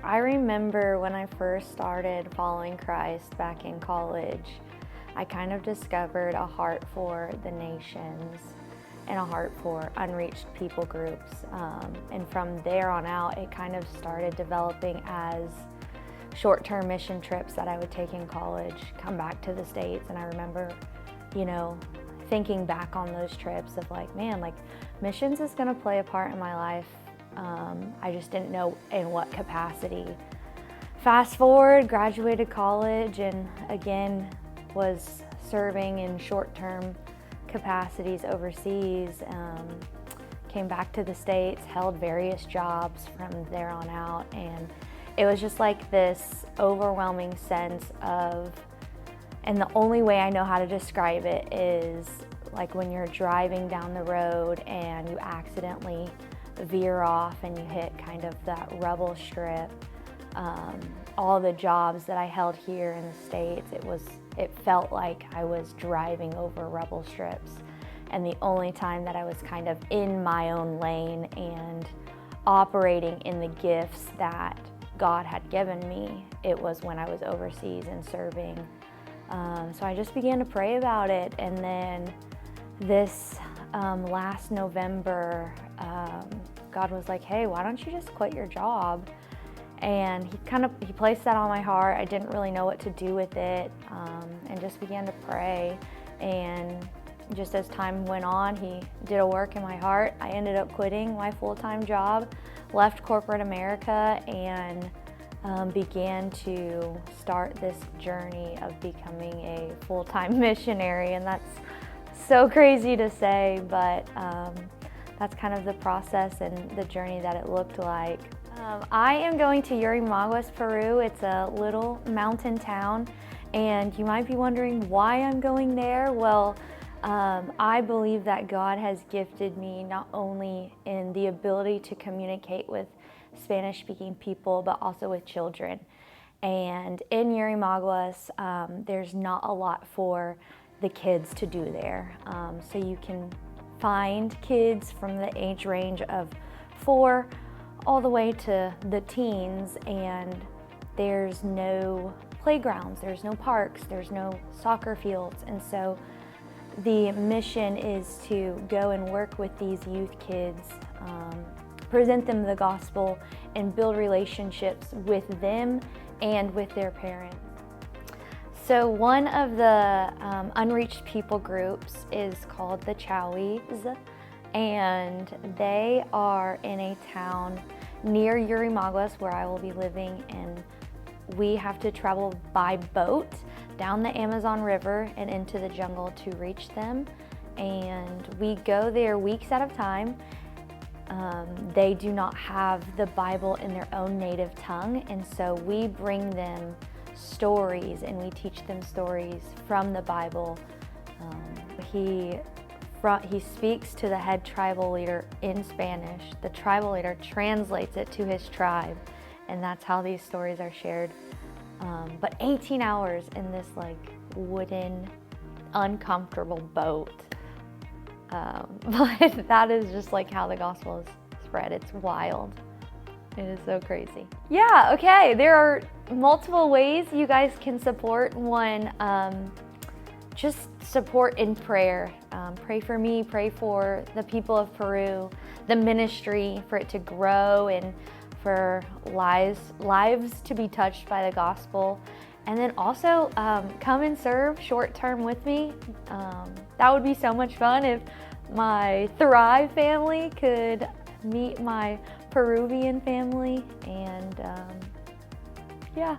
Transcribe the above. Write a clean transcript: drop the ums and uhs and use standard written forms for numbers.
I remember when I first started following Christ back in college, I kind of discovered a heart for the nations and a heart for unreached people groups. And from there on out, it kind of started developing as short-term mission trips that I would take in college, come back to the States. And I remember, thinking back on those trips of like, man, like missions is gonna play a part in my life. I just didn't know in what capacity. Fast forward, graduated college, and again was serving in short-term capacities overseas. Came back to the States, held various jobs from there on out, and it was just like this overwhelming sense of, and the only way I know how to describe it is like when you're driving down the road and you accidentally veer off and you hit kind of that rubble strip. All the jobs that I held here in the States, it felt like I was driving over rubble strips. And the only time that I was kind of in my own lane and operating in the gifts that God had given me, it was when I was overseas and serving. So I just began to pray about it, and then this last November, God was like, hey, why don't you just quit your job? And he placed that on my heart. I didn't really know what to do with it, and just began to pray. And just as time went on, he did a work in my heart. I ended up quitting my full-time job, left corporate America, and began to start this journey of becoming a full-time missionary. And that's so crazy to say, but that's kind of the process and the journey that it looked like. I am going to Yurimaguas, Peru. It's a little mountain town, and you might be wondering why I'm going there. Well, I believe that God has gifted me not only in the ability to communicate with Spanish-speaking people, but also with children. And in Yurimaguas, there's not a lot for the kids to do there. So you can find kids from the age range of 4 all the way to the teens, and there's no playgrounds, there's no parks, there's no soccer fields. And so the mission is to go and work with these youth kids, present them the gospel, and build relationships with them and with their parents. So one of the unreached people groups is called the Chowies, and they are in a town near Yurimaguas where I will be living, and we have to travel by boat down the Amazon River and into the jungle to reach them. And we go there weeks at a time. They do not have the Bible in their own native tongue, and so we bring them stories and we teach them stories from the Bible. He speaks to the head tribal leader in Spanish. The tribal leader translates it to his tribe, and that's how these stories are shared. But 18 hours in this like wooden, uncomfortable boat. But that is just like how the gospel is spread. It's wild. It is so crazy. Yeah, okay, there are multiple ways you guys can support. One, just support in prayer. Pray for me, pray for the people of Peru, the ministry, for it to grow and for lives to be touched by the gospel. And then also come and serve short-term with me. That would be so much fun if my Thrive family could meet my Peruvian family, and yeah.